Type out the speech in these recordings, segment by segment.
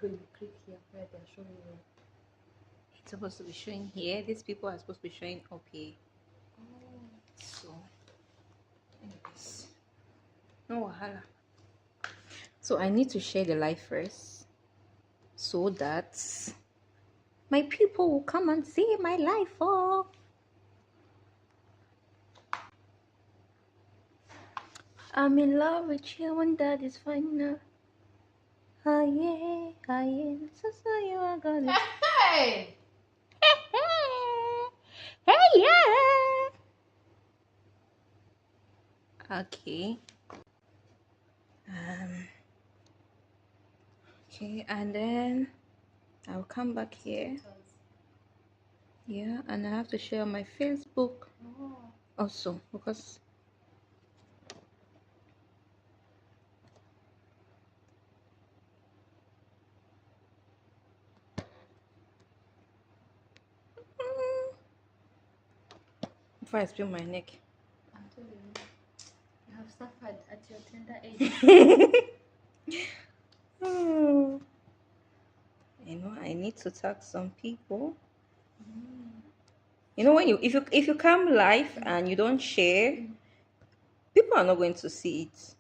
When you click here where they're showing you. It's supposed to be showing here. These people are supposed to be showing up here. Oh. So, anyways, no wahala. So I need to share the live first, so that my people will come and see my life. Oh, I'm in love with you, and that is fine now. Ah yeah, so you are gonna. Hey! Hey yeah. Okay. Okay, and then I'll come back here. Yeah, and I have to share my Facebook also because before I spill my neck. I'm telling you, you have suffered at your tender age. You know, I need to talk some people. You know, when if you come live and you don't share, people are not going to see it.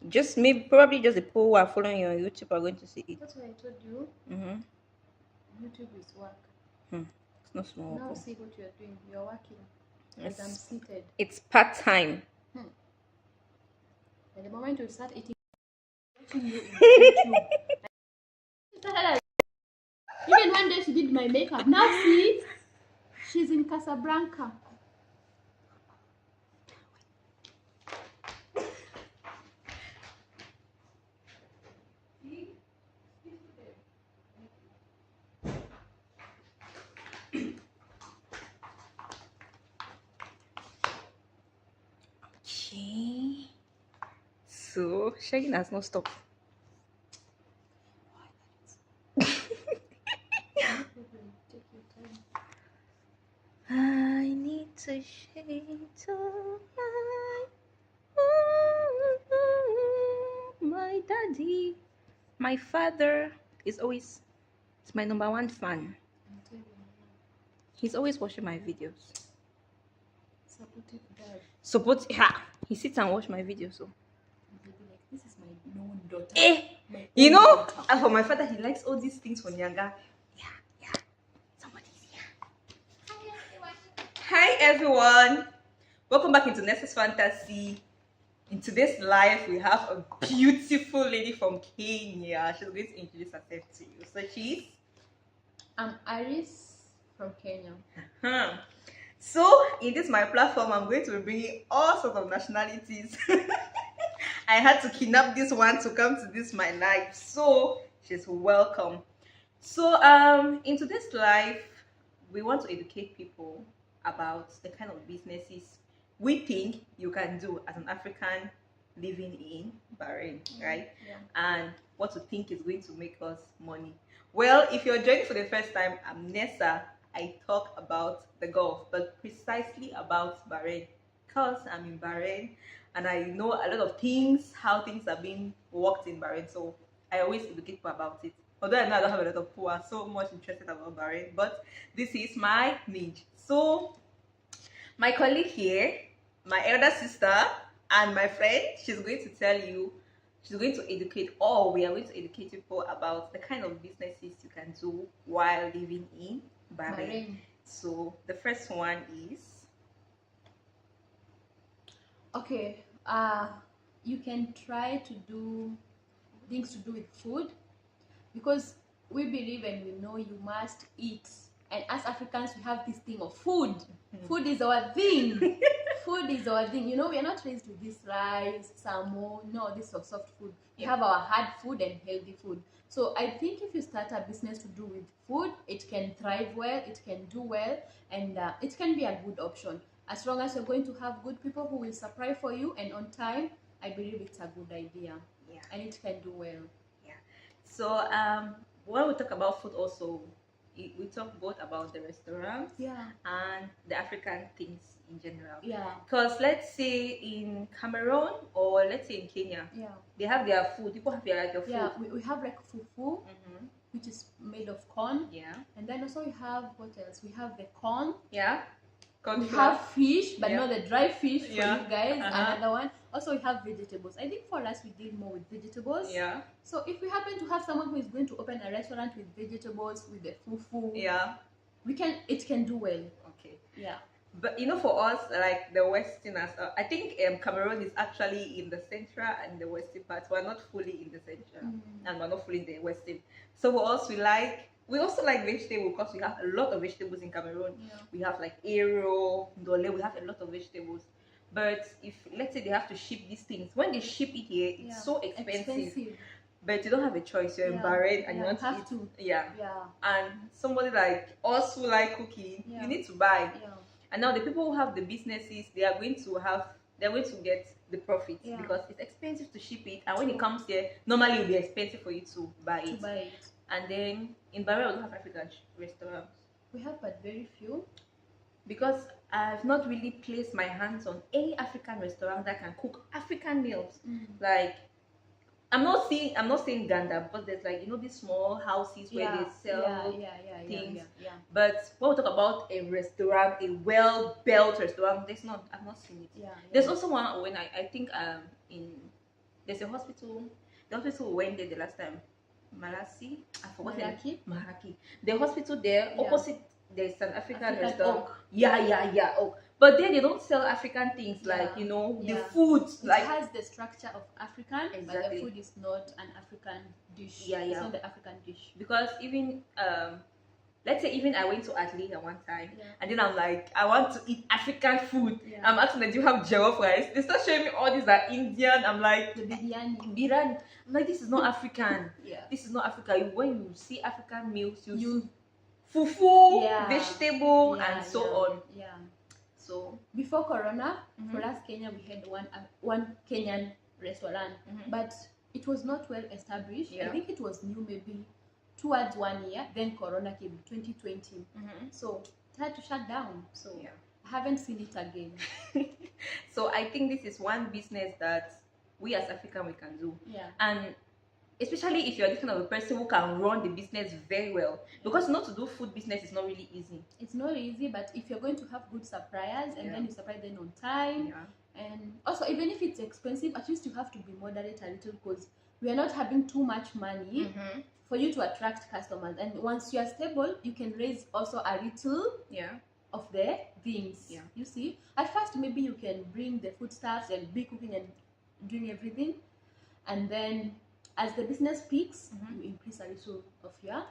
Just maybe probably just the people who are following you on YouTube are going to see it. That's why I told you. YouTube is work. It's not small. Now see what you're doing. You're working. As I'm seated. It's part time. At the moment you start eating, watching you in YouTube. Even one day she did my makeup. Now see, she's in Casablanca. Okay. So shaking has not stopped. I need to shake tonight. My daddy, my father is always my #1 fan. He's always watching my videos. Supportive dad. Support her. He sits and watch my videos. So this is my known daughter. You know, and for my father, he likes all these things from Nyanga. Yeah. Somebody's here. Hi everyone. Welcome back into Nessa's Fantasy. In today's live, we have a beautiful lady from Kenya. She's going to introduce herself to you. So I'm Iris from Kenya. So in this my platform, I'm going to be bringing all sorts of nationalities. I had to kidnap this one to come to this my live, so she's welcome. So in today's live, we want to educate people about the kind of businesses we think you can do as an African living in Bahrain, right? Yeah. And what to think is going to make us money. Well, if you're joining for the first time, I'm Nessa. I talk about the Gulf, but precisely about Bahrain, because I'm in Bahrain and I know a lot of things, how things are being worked in Bahrain. So I always educate people about it. Although I know I don't have a lot of people who are so much interested about Bahrain, but this is my niche. So my colleague here, my elder sister, and my friend, she's going to tell you, she's going to educate, or we are going to educate people about the kind of businesses you can do while living in Bahrain. So the first one is, okay, you can try to do things to do with food, because we believe and we know you must eat, and as Africans we have this thing of food. Food is our thing. Food is our thing. You know, we are not raised with this rice, salmon, no, this of soft food. We have our hard food and healthy food. So I think if you start a business to do with food, it can thrive well, it can do well, and it can be a good option. As long as you're going to have good people who will supply for you and on time, I believe it's a good idea. Yeah. And it can do well. Yeah. So when we talk about food also, we talk both about the restaurants, yeah, and the African things in general. Yeah. Because let's say in Cameroon or let's say in Kenya, Yeah, they have their food. People have their food. yeah, we have like fufu, which is made of corn. Yeah. And then also we have, what else? We have the corn. Yeah. We have fish, but Yeah. not the dry fish for Yeah. you guys. Uh-huh. Another one. Also, we have vegetables. I think for us, we deal more with vegetables. Yeah. So if we happen to have someone who is going to open a restaurant with vegetables, with the fufu, Yeah. it can do well. Okay. Yeah. But you know, for us, like the Westerners, I think Cameroon is actually in the central and the western part. We're not fully in the central, and we're not fully in the western. So for us, we also like vegetable because we have a lot of vegetables in Cameroon. Yeah. We have like Ero, Dole, we have a lot of vegetables. But if let's say they have to ship these things, when they ship it here, it's so expensive. But you don't have a choice. You're in Bahrain and you want to eat. Yeah. And somebody like us who like cooking, you need to buy. And now the people who have the businesses, they're going to get the profit because it's expensive to ship it. And when it comes here, normally it'll be expensive for you to buy it. And then in Bahrain, we don't have African restaurants. We have, but very few. Because I've not really placed my hands on any African restaurant that can cook African meals. Like, I'm not saying Ganda, because there's like, you know, these small houses where they sell things. But when we talk about a restaurant, a well-built restaurant, I've not seen it. There's also one when I think there's a hospital. The hospital we went there the last time. Maraki. I forgot Maraki. The hospital there, opposite there's an African restaurant. Oak. Yeah. Oak. But there they don't sell African things like, you know, the food. It has the structure of African, but the food is not an African dish. It's not the African dish. Because even let's say even I went to Atlanta one time and then I'm like, I want to eat African food. I'm asking them, do you have jollof rice? They start showing me all these are Indian. I'm like, the biryani. I'm like, this is not African. This is not Africa. When you see African meals, you fufu, vegetable, and so on. So before Corona, for us Kenya, we had one Kenyan restaurant, but it was not well established. I think it was new maybe towards 1 year. Then Corona came, 2020. So it had to shut down. So I haven't seen it again. So I think this is one business that we as African we can do. And especially if you're this kind of a person who can run the business very well, because not to do food business is not really easy. It's not easy, but if you're going to have good suppliers and then you supply them on time, and also even if it's expensive, at least you have to be moderate a little, because we are not having too much money for you to attract customers. And once you are stable, you can raise also a little of the things. You see, at first maybe you can bring the foodstuffs and be cooking and doing everything, and then as the business peaks, you increase a little of your.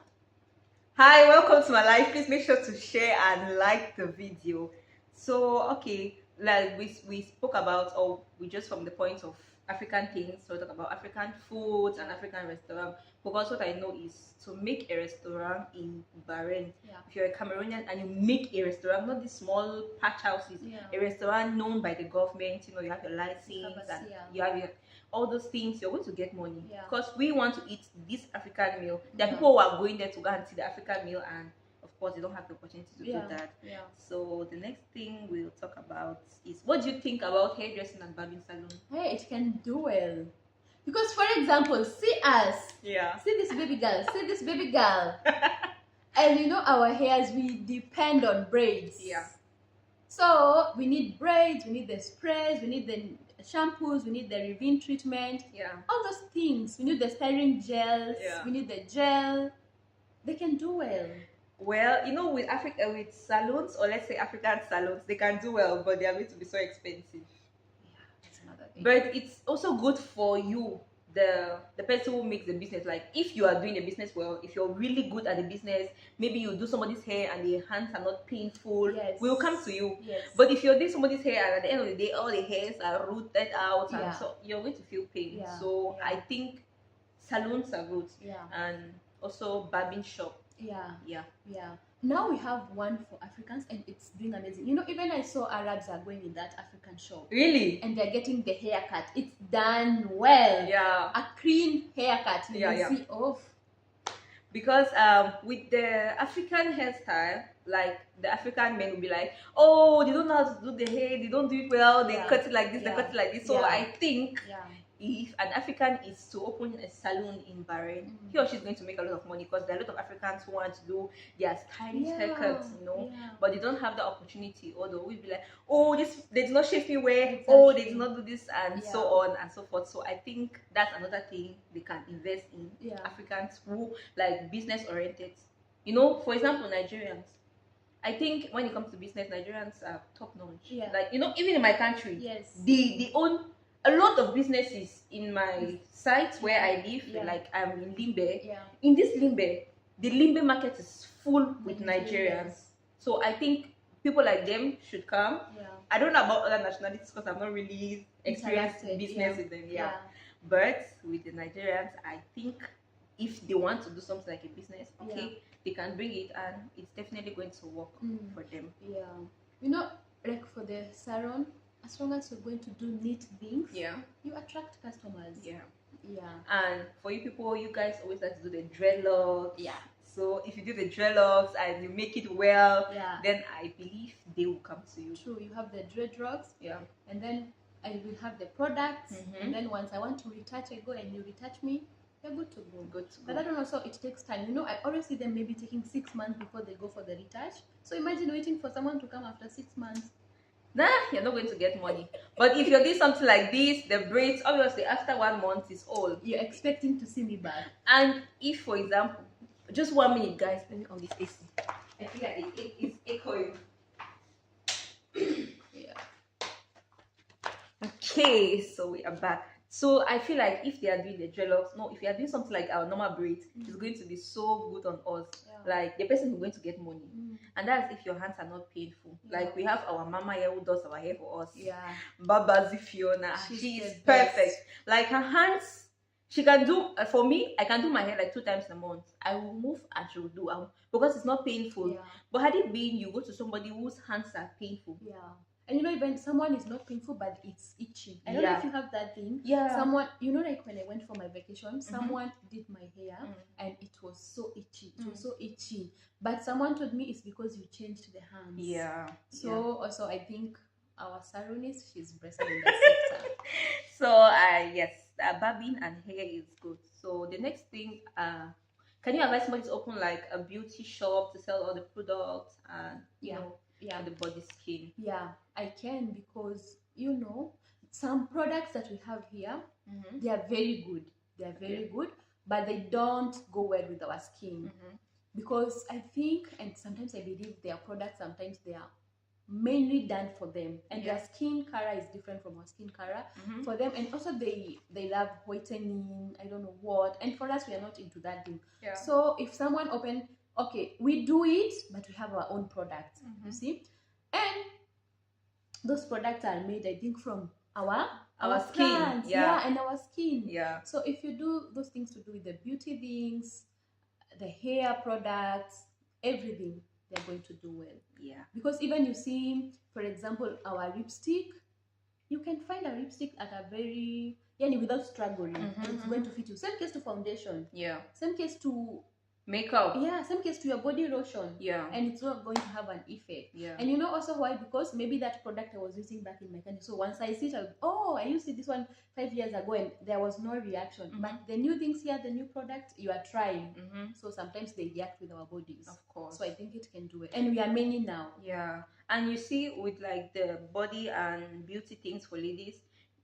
Hi, welcome to my life. Please make sure to share and like the video. So, okay, like we spoke about, or we just from the point of African things, so we talk about African foods and African restaurants. Because what I know is to make a restaurant in Bahrain, if you're a Cameroonian and you make a restaurant, not these small patch houses, a restaurant known by the government, you know, you have your license and you have your all those things, you're going to get money because we want to eat this African meal. There are people who are going there to go and see the African meal, and of course they don't have the opportunity to do that. So the next thing we'll talk about is, what do you think about hairdressing and barbing salon? Hey, it can do well, because for example, see us, see this baby girl, and you know our hairs, we depend on braids. So we need braids, we need the sprays, we need the shampoos, we need the Revine treatment, all those things. We need the styling gels, we need the gel. They can do well. Well, you know, with salons, or let's say African salons, they can do well, but they are going to be so expensive. That's another thing. But it's also good for you, the person who makes the business. Like, if you are doing the business well, if you're really good at the business, maybe you do somebody's hair and the hands are not painful, we'll come to you. But if you're doing somebody's hair and at the end of the day all the hairs are rooted out, and so you're going to feel pain. So I think salons are good, and also barbing shop. Now we have one for Africans and it's doing amazing. You know, even I saw Arabs are going in that African shop. Really? And they're getting the haircut. It's done well. A clean haircut. You see off. Because with the African hairstyle, like the African men will be like, oh, they don't know how to do the hair, they don't do it well, they cut it like this, they cut it like this. So I think if an African is to open a salon in Bahrain, he or she is going to make a lot of money because there are a lot of Africans who want to do their stylish haircuts, but they don't have the opportunity. Although we'd be like, oh, this they did not shave me well, Exactly. oh, they did not do this, and so on and so forth. So I think that's another thing they can invest in. Africans who like business oriented. For example, Nigerians. I think when it comes to business, Nigerians are top notch. Like even in my country, they own a lot of businesses in my site where I live. Like I'm in Limbe. In this Limbe, the Limbe market is full with Nigerians. So I think people like them should come. I don't know about other nationalities because I've not really experienced business with them. But with the Nigerians, I think if they want to do something like a business, they can bring it and it's definitely going to work for them. Like for the salon, as long as you're going to do neat things, you attract customers. And for you people, you guys always like to do the dreadlocks. So if you do the dreadlocks and you make it well, then I believe they will come to you. True, you have the dreadlocks, and then I will have the products, and then once I want to retouch, I go and you retouch me. You're good to go. But I don't know, so it takes time. I always see them maybe taking 6 months before they go for the retouch. So imagine waiting for someone to come after 6 months. Nah, you're not going to get money. But if you're doing something like this, the braids, obviously after 1 month is all. You're expecting to see me back. And if, for example, just 1 minute, guys, let me on this AC. I feel like it's echoing. Okay, so we are back. So I feel like if they are doing the dreadlocks, if you are doing something like our normal braids, it's going to be so good on us. Like the person is going to get money, and that's if your hands are not painful. Like we have our mama here who does our hair for us. Baba Fiona, she is perfect. Like her hands, she can do. For me, I can do my hair like 2 times a month. I will move and she will do because it's not painful. But had it been you go to somebody whose hands are painful, and even someone is not painful but it's itchy. I don't know if you have that thing. Someone, like when I went for my vacation, someone did my hair and it was so itchy. It was so itchy. But someone told me it's because you changed the hands. So also I think our salonist, she's blessed in that sector. So yes, barbing and hair is good. So the next thing, can you advise somebody to open like a beauty shop to sell all the products and the body skin? I can, because some products that we have here, they are very good. They are very good, but they don't go well with our skin. Because I think, and sometimes I believe their products, sometimes they are mainly done for them, and their skin color is different from our skin color for them, and also they love whitening, I don't know what, and for us we are not into that thing. So if someone we do it, but we have our own products, you see, and those products are made, I think, from our skin, and our skin. So if you do those things to do with the beauty things, the hair products, everything, they're going to do well. Because even you see, for example, our lipstick, you can find a lipstick at a very without struggling, and it's going to fit you. Same case to foundation. Same case to makeup. Same case to your body lotion. And it's not going to have an effect. And also why? Because maybe that product I was using back in my country, so once I see it, I used this one 5 years ago and there was no reaction. But the new things here, the new product you are trying, so sometimes they react with our bodies, of course. So I think it can do it, and we are many now. And you see, with like the body and beauty things for ladies,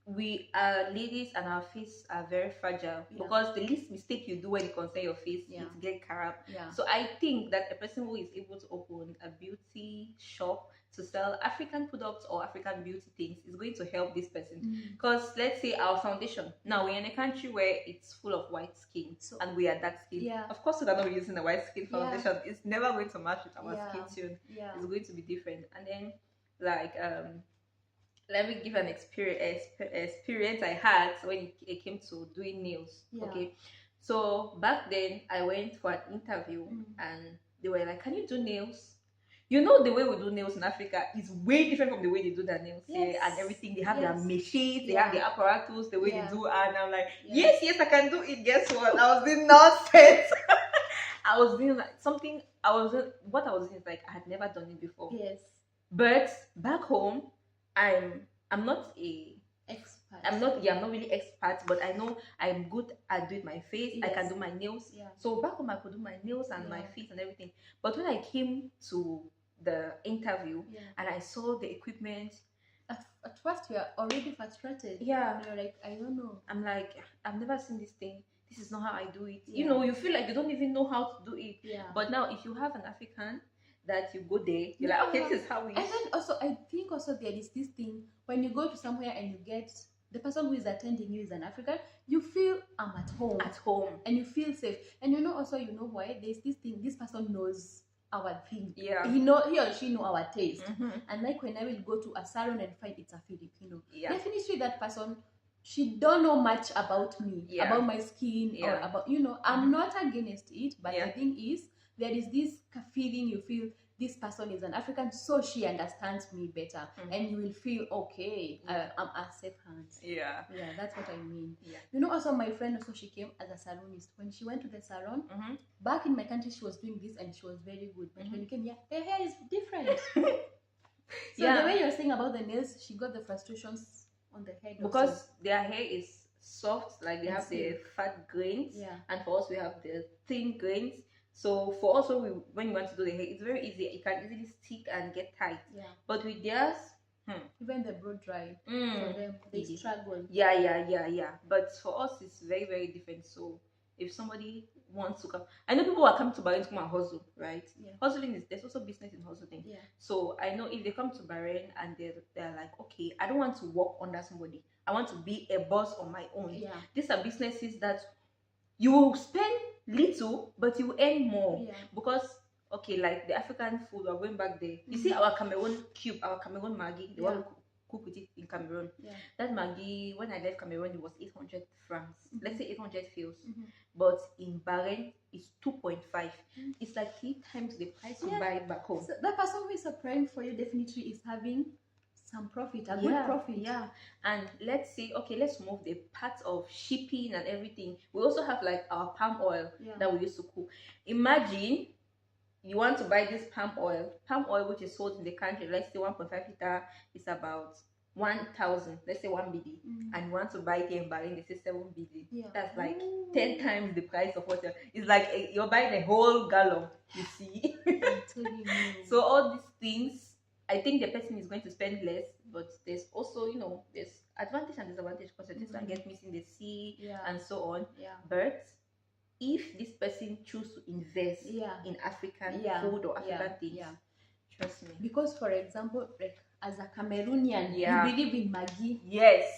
we ladies and our face are very fragile, because the least mistake you do when it concerns your face, it get corrupt. So I think that a person who is able to open a beauty shop to sell African products or African beauty things is going to help this person. Because let's say our foundation, now we're in a country where it's full of white skin, and we are dark skin. Of course we are not using a white skin foundation. It's never going to match with our skin tone. It's going to be different. And then like let me give an experience I had when it came to doing nails. So back then I went for an interview and they were like, can you do nails? The way we do nails in Africa is way different from the way they do their nails here, and everything. They have their machines, they have their apparatus, the way they do, and I'm like, yes, I can do it. Guess what? I was doing nonsense. I was doing like something. What I was doing is like I had never done it before. Yes. But back home, I'm not a I'm not really expert, but I know I'm good at doing my face. I can do my nails. So back home I could do my nails and my feet and everything. But when I came to the interview and I saw the equipment, at first you are already frustrated. Yeah. You're like, I don't know. I'm like, I've never seen this thing. This is not how I do it. You know, you feel like you don't even know how to do it. But now if you have an African that you go there, you're like, okay, this is how we. And then also, I think also there is this thing when you go to somewhere and you get the person who is attending you is an African, you feel I'm at home. At home. And you feel safe. And you know also, you know why? There's this thing, this person knows our thing. Yeah. He or she know our taste. And like when I will go to a salon and find it's a Filipino, definitely that person, she don't know much about me, about my skin, or about, you know, I'm not against it, but the thing is, there is this feeling you feel this person is an African, so she understands me better, and you will feel okay. I'm at safe hands. Yeah, that's what I mean. You know, also my friend also, she came as a salonist. When she went to the salon, back in my country, she was doing this and she was very good. But when you came here, her hair is different. So the way you're saying about the nails, she got the frustrations on the head because also. Their hair is soft, like they have the fat grains, and for us we have the thin grains. So for us, when you want to do the hair, it's very easy. You can easily stick and get tight. But with theirs, even the blow dry, for them they struggle. Yeah. But for us, it's very, very different. So if somebody wants to come, I know people are coming to Bahrain to come and hustle, right? Hustling there's also business in hustling. So I know if they come to Bahrain and they're like, okay, I don't want to work under somebody. I want to be a boss on my own. These are businesses that you will spend little, but you earn more. Because okay, like the African food, we're going back there. You see our Cameroon cube, our Cameroon Maggi, the one we cook with it in Cameroon. That Maggi, when I left Cameroon, it was 800 francs. Let's say 800 fils. But in Bahrain, it's 2.5. It's like 3 times the price you buy it back home. So that person who is supplying for you definitely is having some profit, a good profit. And let's say, okay, let's move the part of shipping and everything. We also have like our palm oil that we used to cook. Imagine you want to buy this palm oil which is sold in the country, let's say 1.5 liter is about 1,000, let's say 1 BD, and you want to buy it here in Bahrain, they say 7 BD. That's like 10 times the price of water. It's like you're buying a whole gallon, you see. So all these things, I think the person is going to spend less, but there's also, you know, there's advantage and disadvantage, because the things can get missing the sea and so on. But if this person choose to invest in African food or African things, trust me. Because for example, like as a Cameroonian, you believe in Maggi,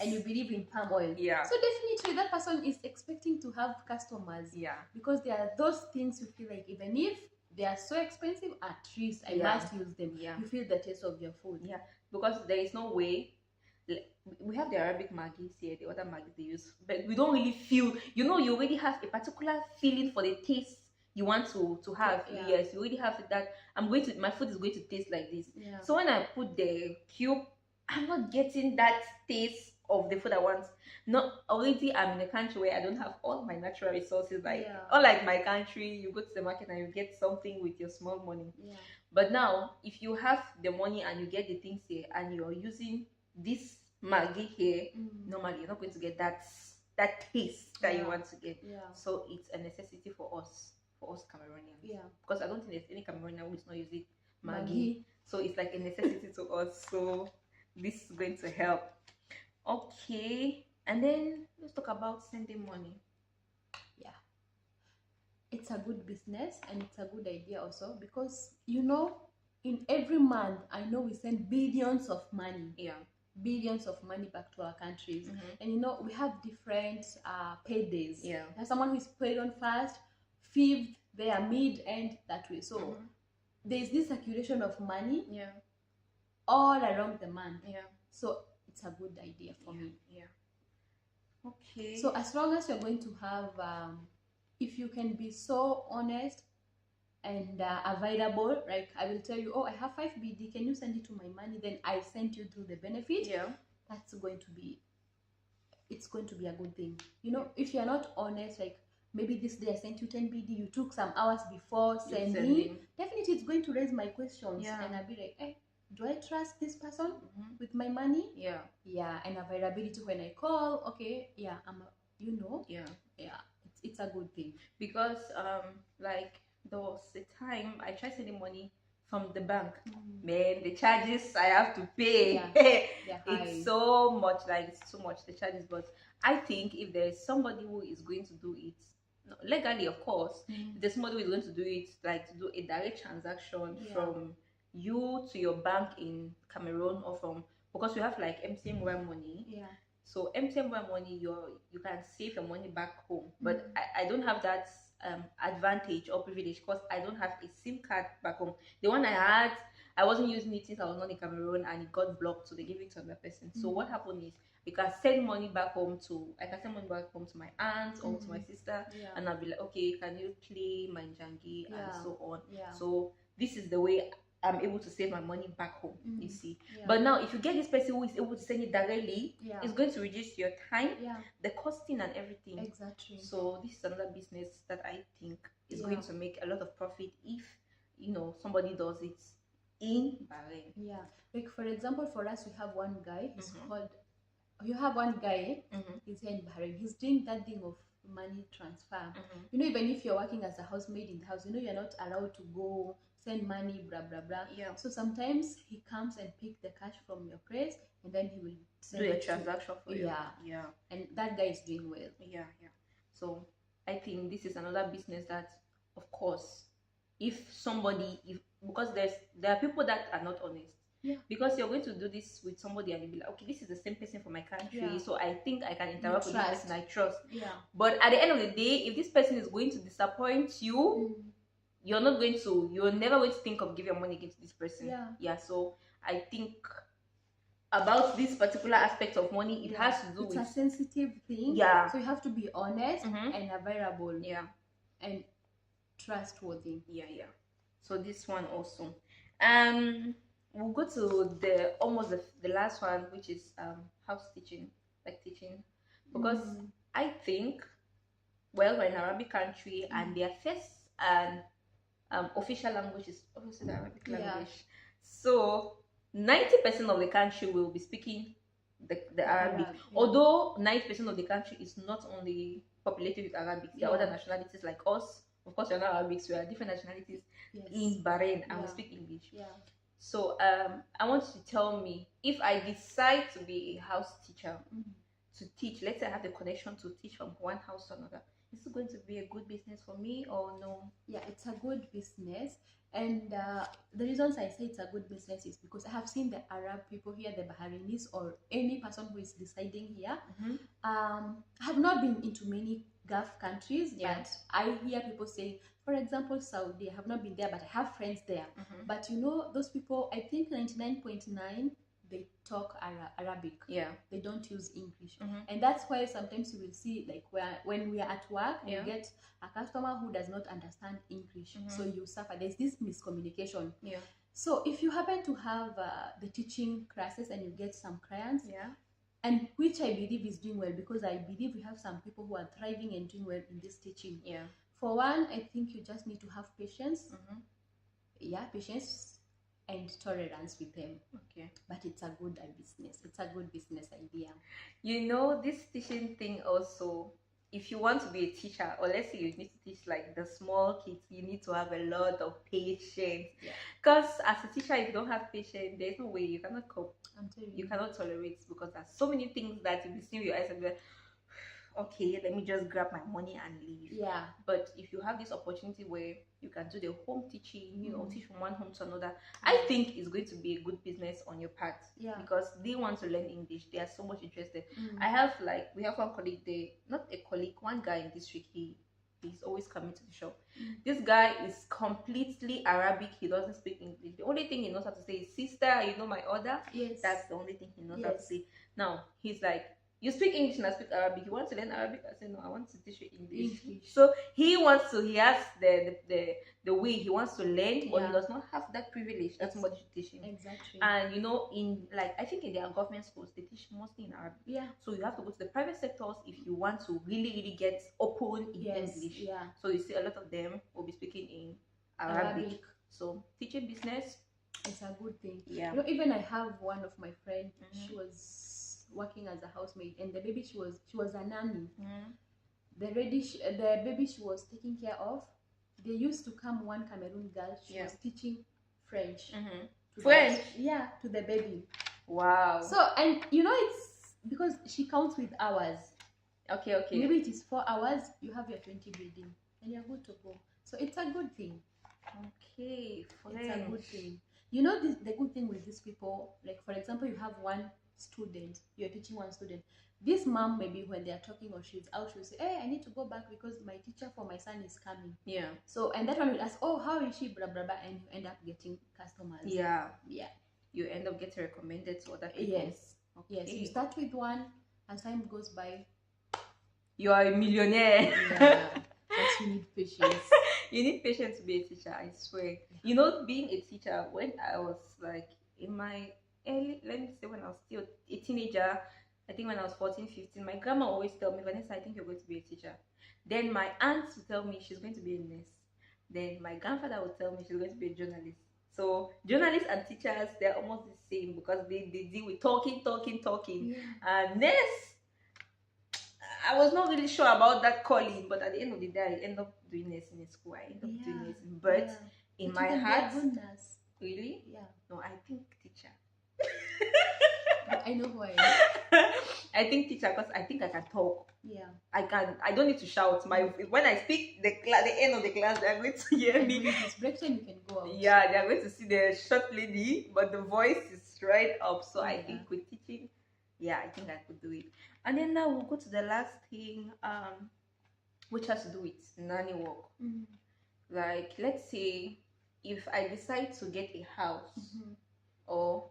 and you believe in palm oil. So definitely that person is expecting to have customers. Because there are those things you feel like even if they are so expensive, at least I must use them. You feel the taste of your food. Because there is no way. We have the Arabic Maggi's here, the other Maggi's they use, but we don't really feel, you know, you already have a particular feeling for the taste you want to have. Yes, you already have that. My food is going to taste like this. So when I put the cube, I'm not getting that taste of the food I want. Not already, I'm in a country where I don't have all my natural resources. Like unlike my country, you go to the market and you get something with your small money. But now, if you have the money and you get the things here and you're using this Maggi here, normally you're not going to get that taste that you want to get. So it's a necessity for us Cameroonians. Because I don't think there's any Cameroonian who is not using Maggi. So it's like a necessity to us. So this is going to help. Okay, and then let's talk about sending money. It's a good business and it's a good idea also, because you know, in every month I know we send billions of money. Billions of money back to our countries. And you know, we have different paydays. There's someone who is paid on 1st, 5th, they are mid, and that way. So there's this circulation of money all around the month. So it's a good idea for me. Okay. So as long as you're going to have if you can be so honest and available, like I will tell you, oh, I have 5 BD, can you send it to my money? Then I sent you through the benefit. That's going to be, it's going to be a good thing. You know, if you're not honest, like maybe this day I sent you 10 BD, you took some hours before sending, definitely it's going to raise my questions. And I'll be like, do I trust this person Mm-hmm. with my money? Yeah. Yeah, and availability when I call. Okay, yeah, Yeah. yeah, it's a good thing. Because like there was a time I tried sending money from the bank. Man, the charges I have to pay. Yeah, they're high. It's so much, like it's too much, the charges. But I think if there's somebody who is going to do it, no, legally of course, if there's somebody who is going to do it, like to do a direct transaction Yeah. from you to your bank in Cameroon, or from, because we have like MTN Mobile Money. Yeah. So MTN Mobile Money, you can save your money back home. But I don't have that advantage or privilege because I don't have a SIM card back home. The one I had, I wasn't using it since I was not in Cameroon, and it got blocked, so they gave it to another person. So what happened is, you can send money back home to, I can send money back home to my aunt or to my sister, Yeah. and I'll be like, okay, can you play my jangi and Yeah. so on. Yeah. So this is the way I'm able to save my money back home. You see. Yeah. But now, if you get this person who is able to send it directly, Yeah. it's going to reduce your time, Yeah. the costing, and everything. Exactly. So this is another business that I think is Yeah. going to make a lot of profit if somebody does it in Bahrain. Yeah, like for example, for us, we have one guy. He's called. You have one guy. He's here in Bahrain. He's doing that thing of money transfer. Even if you're working as a housemaid in the house, you're not allowed to go send money, blah blah blah. Yeah. So sometimes he comes and pick the cash from your place, and then he will send Do a it transaction for you. Yeah. Yeah. And that guy is doing well. Yeah. So I think this is another business that, of course, because there are people that are not honest. Yeah. Because you're going to do this with somebody and you'll be like, okay, this is the same person from my country, Yeah. so I think I can interact with this person I trust. Yeah. But at the end of the day, if this person is going to disappoint you, you're never going to think of giving your money again to this person. Yeah. So I think about this particular aspect of money, it has to do it's with a sensitive thing. Yeah. So you have to be honest and available. Yeah. And trustworthy. Yeah. So this one also. We'll go to the last one, which is house teaching, like teaching, because I think, well, we're in an Arabic country, and their first and official language is obviously the Arabic language. So 90% of the country will be speaking the Arabic. Although 90% of the country is not only populated with Arabic, there are other nationalities like us. Of course, we're not Arabics, we are different nationalities in Bahrain, and we speak English. So I want you to tell me, if I decide to be a house teacher, to teach, let's say I have the connection to teach from one house to another, is it going to be a good business for me or no? Yeah, it's a good business. And the reasons I say it's a good business is because I have seen the Arab people here, the Bahrainis, or any person who is residing here. I have not been into many Gulf countries, but I hear people say, for example, Saudi. I have not been there, but I have friends there. But those people, I think 99.9, they talk Arabic. Yeah. They don't use English. And that's why sometimes you will see, like, when we are at work, you get a customer who does not understand English. So you suffer. There's this miscommunication. Yeah. So if you happen to have the teaching classes and you get some clients, Yeah. and which I believe is doing well, because I believe we have some people who are thriving and doing well in this teaching. Yeah. For one, I think you just need to have patience. Patience and tolerance with them. Okay. But it's a good business. It's a good business idea. This teaching thing also, if you want to be a teacher, or let's say you need to teach like the small kids, you need to have a lot of patience. Because as a teacher, if you don't have patience, there's no way you cannot cope. I'm telling you cannot tolerate, because there's so many things that you'll be seeing with your eyes and be like, okay, let me just grab my money and leave. Yeah. But if you have this opportunity where you can do the home teaching, teach from one home to another, I think it's going to be a good business on your part. Yeah. Because they want to learn English. They are so much interested. We have one colleague there, not a colleague, one guy in this week, he's always coming to the shop. This guy is completely Arabic. He doesn't speak English. The only thing he knows how to say is sister, my order. Yes. That's the only thing he knows how to say. Now he's like, you speak English and I speak Arabic. You want to learn Arabic? I say no, I want to teach you English. So he has the way he wants to learn, but he does not have that privilege that somebody should teach him. Exactly. And I think in their government schools they teach mostly in Arabic. Yeah. So you have to go to the private sectors if you want to really, really get open in English. Yeah. So you see a lot of them will be speaking in Arabic. So teaching business, It's a good thing. Yeah. You know, even I have one of my friend. Mhm. She was working as a housemaid, and the baby she was a nanny. Mhm. The baby she was taking care of, they used to come one Cameroon girl. She Yeah. was teaching French. Mhm. To French. to the baby. Wow. So, and you know, it's because she counts with hours. Okay, okay. Maybe it is 4 hours. You have your 20 breeding, and you're good to go. So it's a good thing. Okay, French. It's a good thing. You know, the good thing with these people, like for example, you have one student, you're teaching one student. This mom, maybe when they are talking or she's out, she'll say, hey, I need to go back because my teacher for my son is coming. Yeah. So, and that one will ask, oh, how is she, blah, blah, blah, and you end up getting customers. Yeah. Yeah. You end up getting recommended to other people. Yes. Okay. Yes. You start with one, as time goes by, you are a millionaire. Yeah. But you need patience. You need patience to be a teacher, I swear. You know, being a teacher, when I was like in my early, let me say when I was still a teenager, I think when I was 14, 15, my grandma always tell me, Vanessa, I think you're going to be a teacher. Then my aunt would tell me she's going to be a nurse. Then my grandfather would tell me she's going to be a journalist. So journalists and teachers, they're almost the same because they deal with talking. Yeah. And nurse, I was not really sure about that calling, but at the end of the day, I end up doing nursing in school. I end up doing nursing, but in my heart, really, no, I think teacher. I know who I am. I think teacher because I think I can talk. Yeah. I don't need to shout. When I speak, the end of the class, they're going to hear me. When it's break time, you can go out. Yeah, they're going to see the short lady, but the voice is right up. So I think with teaching, yeah, I think I could do it. And then now we'll go to the last thing, which has to do with nanny work. Mm-hmm. Like, let's say if I decide to get a house, or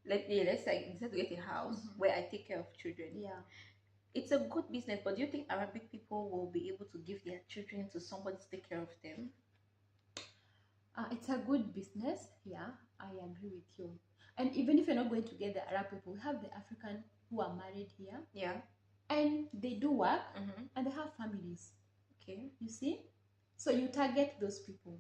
let's say I decide to get a house where I take care of children. Yeah. It's a good business, but do you think Arabic people will be able to give their children to somebody to take care of them? It's a good business. Yeah, I agree with you. And even if you're not going to get the Arab people, we have the African who are married here. Yeah. And they do work and they have families. Okay. You see? So you target those people.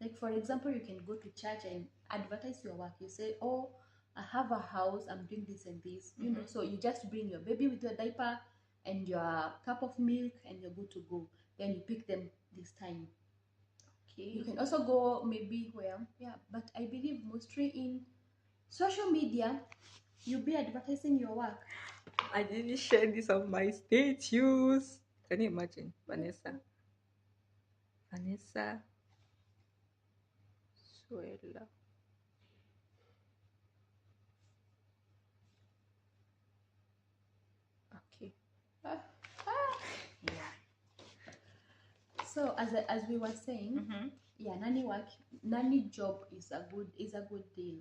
Like for example, you can go to church and advertise your work. You say, oh, I have a house, I'm doing this and this. You know, so you just bring your baby with your diaper and your cup of milk and you're good to go. Then you pick them this time. Okay. You can also go maybe where, but I believe mostly in social media, you'll be advertising your work. I didn't share this on my status. Can you imagine, Vanessa? Suela. Okay. Yeah. So as we were saying, nanny job is a good deal.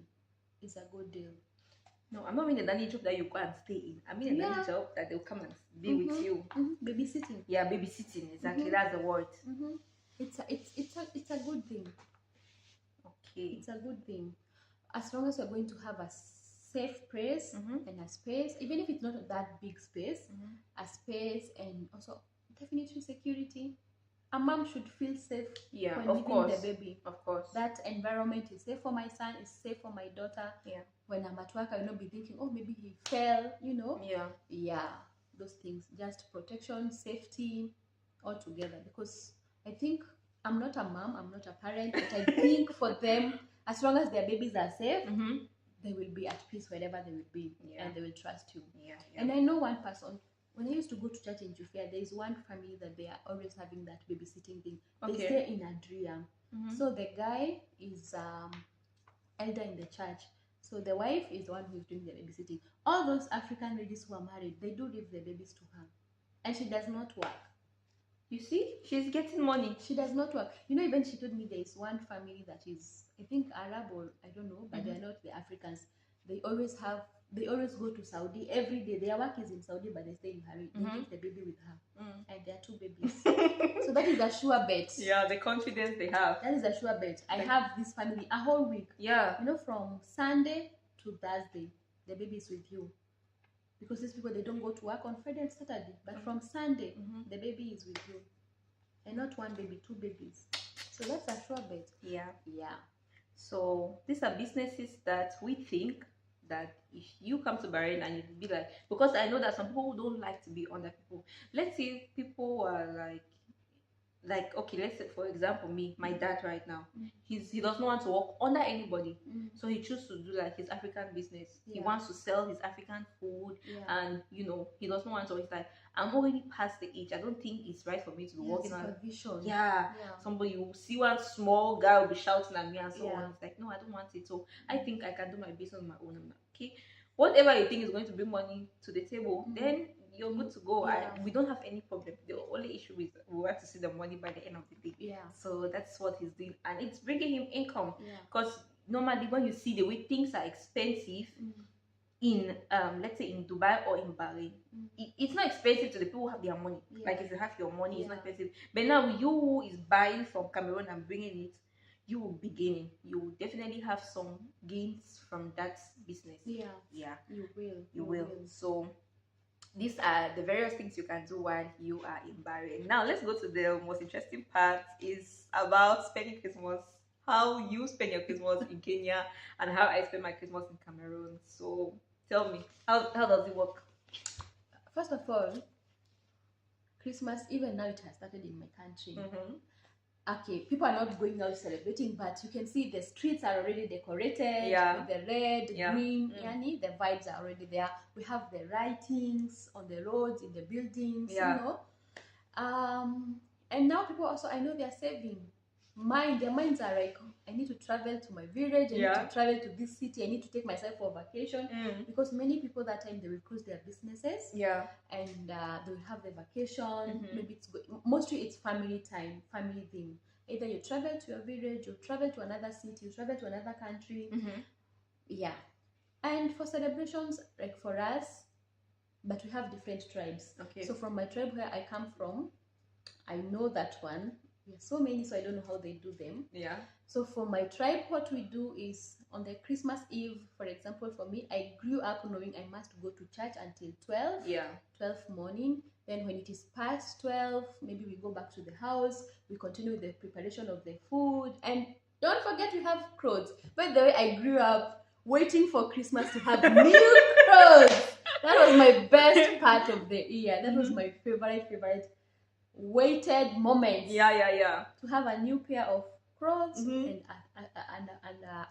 It's a good deal. No, I'm not meaning the nanny job that you go and stay in. I mean a nanny job that they'll come and be with you. Babysitting. Yeah, babysitting. Exactly, that's the word. It's a good thing. Okay. It's a good thing. As long as you're going to have a safe place and a space, even if it's not that big space, a space and also definitely security. A mom should feel safe when leaving the baby. Of course. That environment is safe for my son, is safe for my daughter. Yeah. When I'm at work, I will not be thinking, oh, maybe he fell, you know? Yeah. Yeah. Those things. Just protection, safety, all together. Because I think I'm not a mom, I'm not a parent, but I think for them, as long as their babies are safe, they will be at peace wherever they will be. And they will trust you. Yeah. And I know one person. When I used to go to church in Jufia, there is one family that they are always having that babysitting thing. They stay in Adria. So the guy is elder in the church. So the wife is the one who is doing the babysitting. All those African ladies who are married, they do leave their babies to her. And she does not work. You see? She's getting money. She does not work. You know, even she told me there is one family that is, I think Arab or I don't know, but they're not the Africans. They always go to Saudi every day. Their work is in Saudi, but they stay in Bahrain. They take the baby with her. And there are 2 babies. So that is a sure bet. Yeah, the confidence they have. That is a sure bet. I have this family a whole week. Yeah. You know, from Sunday to Thursday, the baby is with you. Because these people, they don't go to work on Friday and Saturday. But from Sunday, the baby is with you. And not 1 baby, 2 babies. So that's a sure bet. Yeah. Yeah. So these are businesses that we think that if you come to Bahrain and you be like, because I know that some people don't like to be under people. Let's say people are like okay, let's say for example me, my dad right now, he does not want to work under anybody. So he chooses to do like his African business. He wants to sell his African food, and you know, he does not want to. It's like, I'm already past the age. I don't think it's right for me to be working on. Somebody, you see one small guy will be shouting at me and so on. It's like, no, I don't want it. So I think I can do my business on my own. I'm like, okay, whatever you think is going to bring money to the table, then you're good to go. We don't have any problem. The only issue is we want to see the money by the end of the day. So that's what he's doing, and it's bringing him income. Because normally when you see the way things are expensive in let's say in Dubai or in Bahrain, it's not expensive to the people who have their money. Like if you have your money, it's not expensive. But now you who is buying from Cameroon and bringing it, you will be gaining. You will definitely have some gains from that business. You will. So these are the various things you can do while you are in Bahrain. Now let's go to the most interesting part, is about spending Christmas. How you spend your Christmas in Kenya and how I spend my Christmas in Cameroon. So tell me, how does it work? First of all, Christmas, even now it has started in my country. Okay, people are not going out celebrating, but you can see the streets are already decorated with the red, green, yani, the vibes are already there. We have the writings on the roads, in the buildings, you know. And now people also, I know they're saving. Their minds are like, I need to travel to my village, I need to travel to this city, I need to take myself for vacation. Because many people that time, they will close their businesses and they will have their vacation. Maybe mostly it's family time, family thing. Either you travel to your village, you travel to another city, you travel to another country. And for celebrations, like for us, but we have different tribes. So from my tribe where I come from, I know that one. There's so many, so I don't know how they do them. So for my tribe, what we do is on the Christmas Eve, for example, for me, I grew up knowing I must go to church until 12 morning. Then when it is past 12, maybe we go back to the house, we continue with the preparation of the food. And don't forget we have clothes. By the way, I grew up waiting for Christmas to have new clothes. That was my best part of the year. That was my favorite waited moment. To have a new pair of clothes and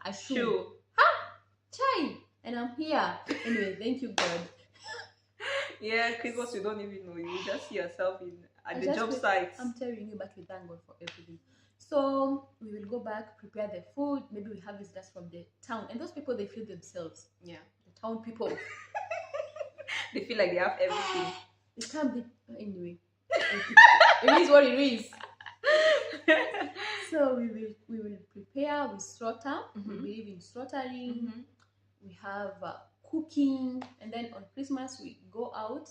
a shoe. Chai! And I'm here. Anyway, thank you, God. Christmas you don't even know. You just see yourself at the job site. I'm telling you, but we thank God for everything. So we will go back, prepare the food. Maybe we have visitors from the town. And those people, they feel themselves. The town people. They feel like they have everything. It can't be anyway. It is what it is. So we will prepare, we slaughter. We believe in slaughtering. We have cooking, and then on Christmas we go out.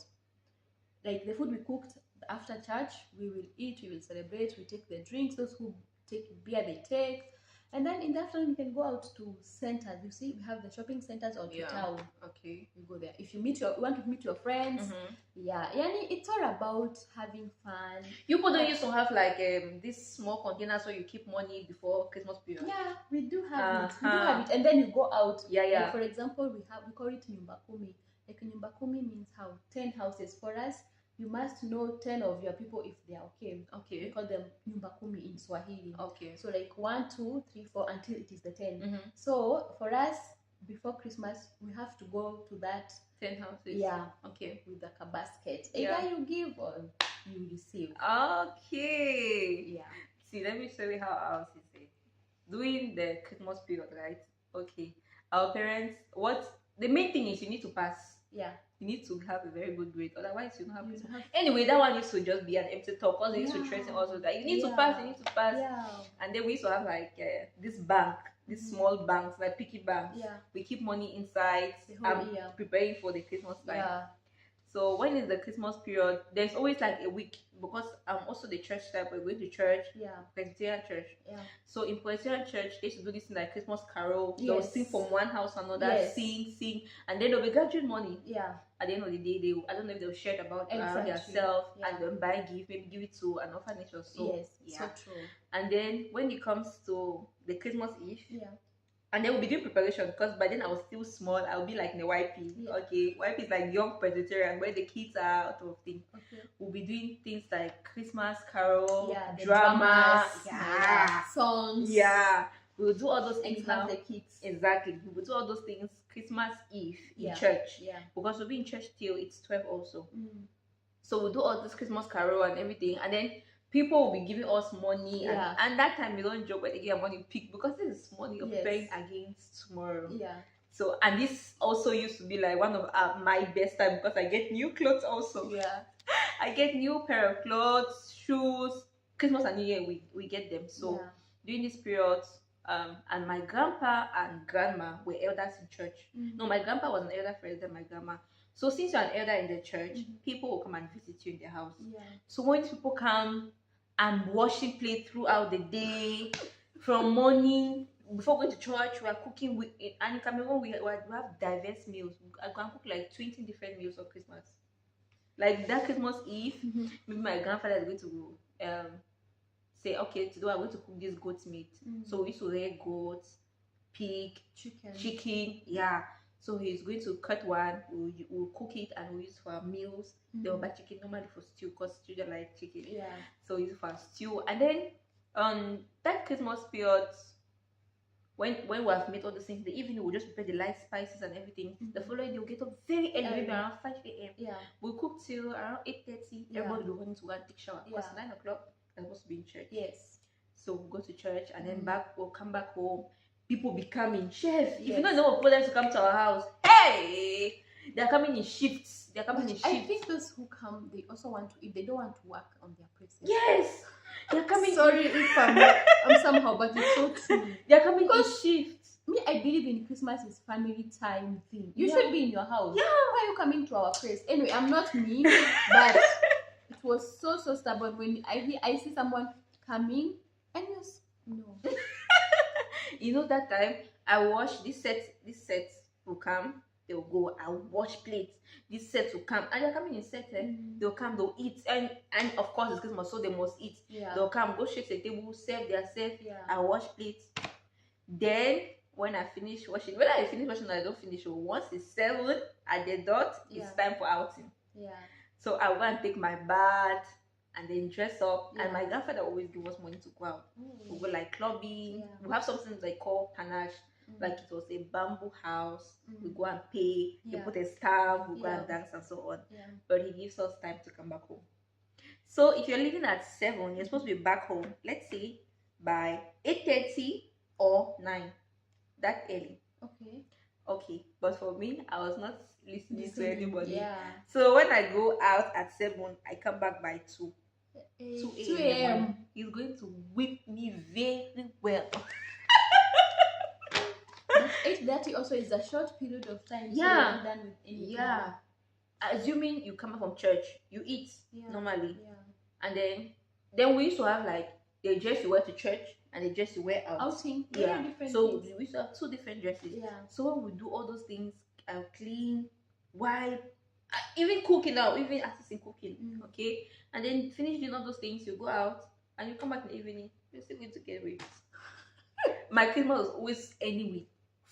Like the food we cooked after church, we will eat, we will celebrate, we take the drinks. Those who take beer, they take. And then in the afternoon, we can go out to centers. You see, we have the shopping centers or to town. You go there. If you want to meet your friends, yani it's all about having fun. You people don't used to have like this small container so you keep money before Christmas period. We do have it. We do have it, and then you go out. Like for example, we call it nyumba kumi. Like nyumba kumi means 10 houses for us. You must know 10 of your people if they are okay. We call them nyumba kumi in Swahili. So like 1, 2, 3, 4 until it is the 10. So for us, before Christmas, we have to go to that 10 houses. With like a basket. Either you give or you receive. See, let me show you how ours is. During the Christmas period, right? Our parents, the main thing is you need to pass. You need to have a very good grade, otherwise you don't have Christmas. Anyway, that one used to just be an empty talk, because they used to threaten also that you need to pass, And then we used to have like this bank, these small banks, like piggy banks. We keep money inside and preparing for the Christmas time. So when is the Christmas period, there's always like a week, because I'm also the church type. We're going to church, Presbyterian church. So in Presbyterian church, they should do this like Christmas carol. They'll sing from one house to another, sing, and then they'll be gathering money. At the end of the day, I don't know if they'll share it about themselves and then buy gift, maybe give it to an orphanage or so. So true. And then when it comes to the Christmas Eve, And then we'll be doing preparation because by then I was still small. I'll be like in the YP. Yeah. Okay, YP is like young Presbyterian where the kids are out of thing. Okay. We'll be doing things like Christmas carol, Yeah, the drama, dramas, yeah, songs. yeah. We'll do all those And things you have now. the kids. Exactly. We'll do all those things Christmas Eve in Yeah. church. Yeah. Because we'll be in church till it's 12 also. Mm. So we'll do all this Christmas carol and everything, and then people will be giving us money. Yeah. And that time we don't joke when they give money pick because this is money you're Yes. preparing against tomorrow. Yeah. So, and this also used to be like one of my best time because I get new clothes also. Yeah. I get new pair of clothes, shoes. Christmas and New Year we get them. So Yeah. during this period, and my grandpa and grandma were elders in church. No, my grandpa was an elder first, then my grandma. So since you're an elder in the church, people will come and visit you in their house. Yeah. So when people come and washing plate throughout the day, from morning before going to church, we are cooking with, and in Cameroon we have diverse meals. I can cook like 20 different meals for Christmas. Like that Christmas Eve, maybe my grandfather is going to say, okay, today I'm going to cook this goat meat. So we used to rear goats, pig, chicken, yeah. So he's going to cut one, we'll cook it and we'll use it for our meals. They will buy chicken normally for stew because children like chicken. Yeah. So we use it for our stew. And then that Christmas period, when we have made all the things, the evening we'll just prepare the light spices and everything. The following day we'll get up very early, maybe around 5 a.m. Yeah. We'll cook till around 8:30. Yeah. Everybody will run to go and take shower because Yeah. 9 o'clock I'm supposed to be in church. Yes. So we'll go to church and then we'll come back home. People be coming. Chef, if you Yes. don't know for them to come to our house, hey, they're coming in shifts. They're coming in shifts. I think those who come, they also want to, if they don't want to work on their places. Yes, they're coming. Sorry if I'm somehow, but it's so true. They're coming in shifts. Me, I believe in Christmas is family time thing. You Yeah. should be in your house. Yeah. Why are you coming to our place? Anyway, I'm not mean, but it was so stubborn when I see someone coming and just no. You know that time I wash this set will come, they'll go, I'll wash plates. This set will come and they're coming in set, they'll come, they'll eat, and of course it's Christmas, so they must eat. Yeah. They'll come, go shake the table, serve their self, Yeah. I wash plates. Then when I finish washing, when I finish washing, I don't finish. Once it's 7 at the dot, it's time for outing. Yeah. So I go and take my bath and then dress up. Yeah. And my grandfather always give us money to go out. We go like clubbing. Yeah. We have something they call panache. Like it was a bamboo house. We go and pay. They Yeah. put a stamp. We go Yeah. and dance and so on. Yeah. But he gives us time to come back home. So if you're leaving at 7, you're supposed to be back home, let's say by 8:30 or 9. That early. Okay. But for me, I was not listening to anybody. Yeah. So when I go out at 7, I come back by 2. 2 a.m. He's going to whip me very well. But 8:30 also is a short period of time. So Yeah. you're not done with anything. Yeah. Assuming you come back from church, you eat normally. Yeah. And then we used to have like the dress you wear to church and the dress you wear out. Outing. Yeah. Different So things. we used to have 2 different dresses. Yeah. So when we do all those things, I'll clean, wipe, even cooking now, even assisting cooking. Okay. And then finish doing all those things, you go out and you come back in the evening, you're still going to get raped. My Christmas was always anyway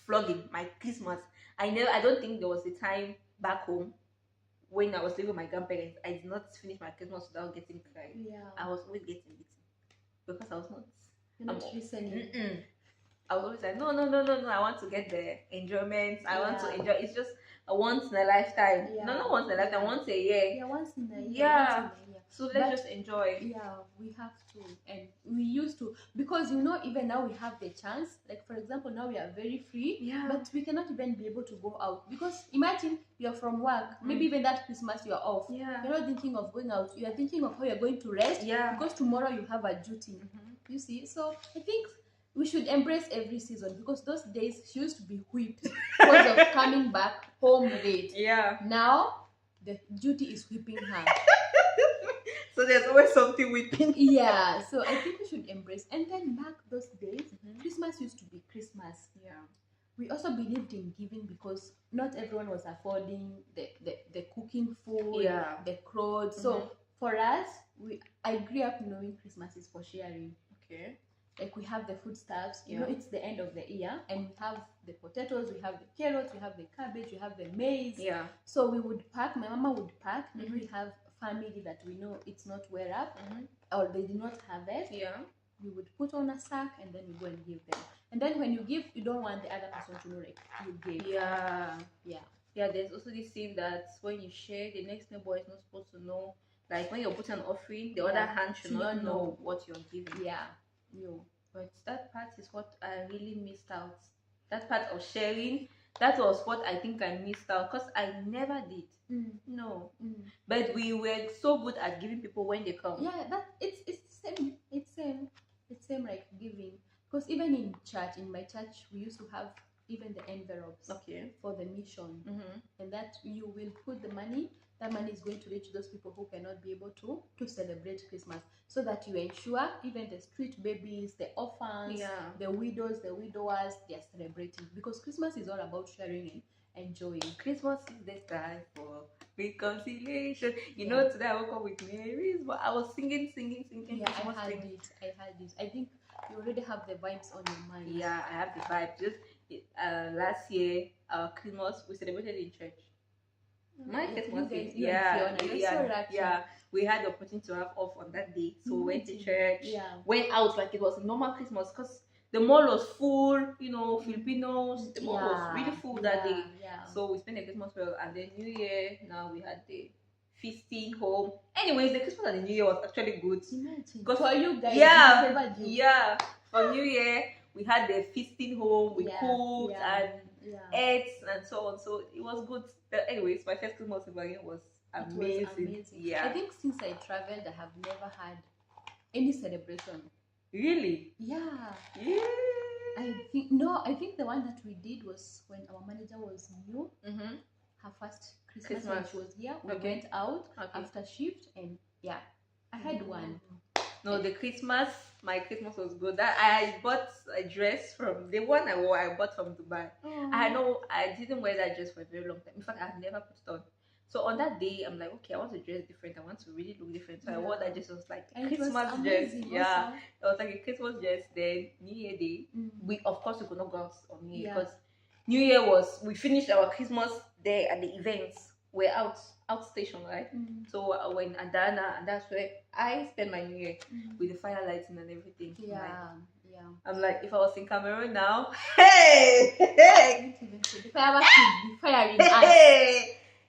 flogging. My Christmas, I don't think there was a time back home when I was living with my grandparents I did not finish my Christmas without getting cried. Yeah. I was always getting beaten because I was not. You're not listening. I was always like, no, I want to get the enjoyment. I want to enjoy. It's just a once in a lifetime. Yeah. No, not once in a lifetime, once a year. Yeah, once in a year. Yeah. Once in a year. So let's just enjoy. Yeah, we have to, and we used to, because even now we have the chance. Like for example, now we are very free. Yeah. But we cannot even be able to go out because imagine you're from work. Maybe even that Christmas you're off. Yeah. You're not thinking of going out. You are thinking of how you're going to rest. Yeah. Because tomorrow you have a duty. You see, so I think we should embrace every season because those days she used to be whipped because of coming back home late. Yeah. Now the duty is whipping her. So there's always something whipping. Yeah, so I think we should embrace. And then back those days, Christmas used to be Christmas. Yeah. We also believed in giving because not everyone was affording the cooking food, the clothes. So for us, I grew up knowing Christmas is for sharing. Okay. like we have the foodstuffs. You Yeah. know, it's the end of the year, and we have the potatoes, we have the carrots, we have the cabbage, we have the maize. Yeah. So we would pack. My mama would pack. Then Mhm. we have family that we know it's not well up, Mhm. or they did not harvest. Yeah. We would put on a sack, and then we go and give them. And then when you give, you don't want the other person to know like you gave. Yeah. Yeah. Yeah, there's also this thing that when you share, the next neighbor is not supposed to know. Like when you're putting an offering, the other hand should not know what you're giving. Yeah. No. But that part is what I really missed out. That part of sharing, that was what I think I missed out, because I never did. No. But we were so good at giving people when they come. Yeah, that it's same. It's same like giving. Because even in church, in my church, we used to have even the envelopes for the mission, and that you will put the money. That money is going to reach those people who cannot be able to celebrate Christmas, so that you ensure even the street babies, the orphans, the widows, the widowers, they are celebrating, because Christmas is all about sharing and enjoying. Christmas is the time for reconciliation. You know, today I woke up with Mary's, but I was singing. Yeah, Christmas I had thing. it. I think you already have the vibes on your mind. Yeah, I have the vibe. Just last year, Christmas we celebrated in church. My Christmas, we had the opportunity to have off on that day, so we went to church. Went out like it was a normal Christmas, because the mall was full. You know, Filipinos. The mall was really full that day. So we spent the Christmas well, and then New Year. Now we had the feasting home. Anyways, the Christmas and the New Year was actually good. Because for you guys, for New Year we had the feasting home. We cooked and ate and so on. So it was good. Anyways, my first Christmas in Bahrain was amazing. Yeah. I think since I traveled, I have never had any celebration. Really? Yeah. Yeah. I think the one that we did was when our manager was new. Her first Christmas when she was here. We went out after shift, and I had one. No, my Christmas was good. I bought a dress from the one I wore. I bought from Dubai. I didn't wear that dress for a very long time. In fact, I've never put it on. So on that day, I'm like, okay, I want to dress different. I want to really look different. So I wore that dress. It was like a Christmas dress. Yeah, it was like a Christmas dress. Then New Year Day, we could not go out on New Year, because New Year we finished our Christmas there at the events. We're outstation, right? So when Adana, and that's where I spent my New Year with the fire lighting and everything. I'm like, if I was in Cameroon now,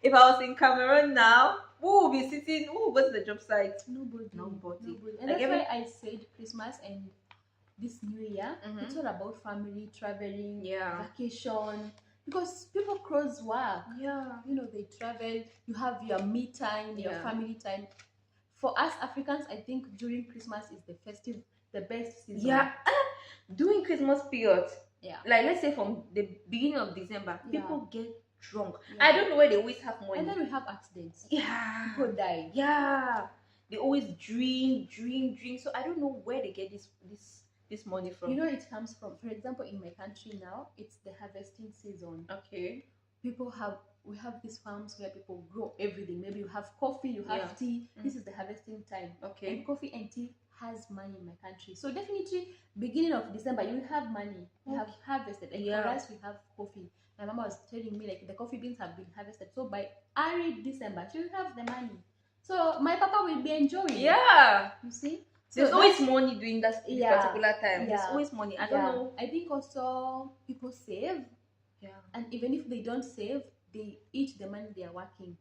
if I was in Cameroon now, who will be sitting? Who will go to the job site? Nobody. And Like that's why I said Christmas and this New Year, it's all about family, traveling, vacation. Because people cross work. You know, they travel. You have your me time, your family time. For us Africans, I think during Christmas is the best season. During Christmas period. Like let's say from the beginning of December, people get drunk. I don't know where they always have money. And then we have accidents. People die. They always drink. So I don't know where they get this money from. You know, it comes from, for example, in my country now, it's the harvesting season. We have these farms where people grow everything. Maybe you have coffee, you have tea. This is the harvesting time. And coffee and tea has money in my country. So definitely beginning of December you will have money. You have harvested. And for us we have coffee. My mama was telling me like the coffee beans have been harvested. So by early December she will have the money. So my papa will be enjoying. You see? So there's always money during that particular time. There's always money. I don't know. I think also people save. And even if they don't save, they eat the money they are working.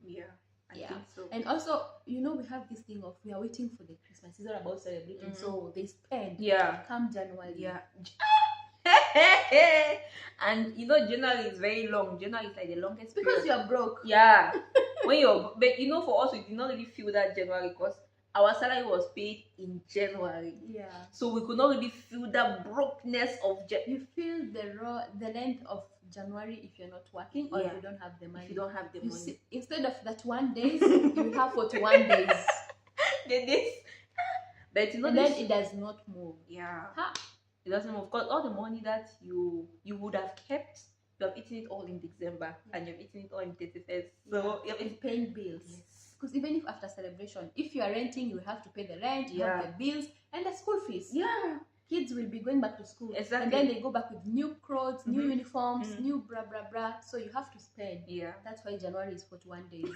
I think so. And also, you know, we have this thing of we are waiting for the Christmas. It's all about celebrating. So they spend. Come January. And you know, January is very long. January is like the longest because period. you're broke. But you know, for us we did not really feel that January, because our salary was paid in January. So we could not really feel the brokenness of you feel the length of January if you're not working or if you don't have the money. If you don't have the money. See, instead of that 1 day, you have 41 days. But you know, and then it does not move. It doesn't move, because all the money that you would have kept, you have eaten it all in December and you've eaten it all in 31st. So you have paying bills. Because even if after celebration, if you are renting, you have to pay the rent, you have the bills, and the school fees. Kids will be going back to school. Exactly. And then they go back with new clothes, new uniforms, Mm. new blah blah blah. So you have to spend. Yeah. That's why January is 41 days.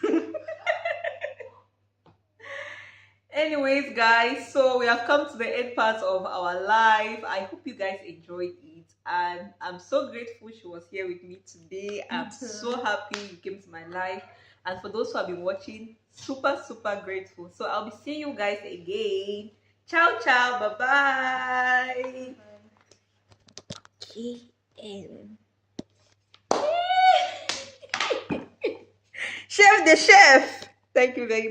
Anyways, guys, so we have come to the end part of our life. I hope you guys enjoyed it, and I'm so grateful she was here with me today. I'm so happy you came to my life, and for those who have been watching, super grateful. So I'll be seeing you guys again. Ciao, ciao, bye bye. KM. Chef the chef. Thank you very much.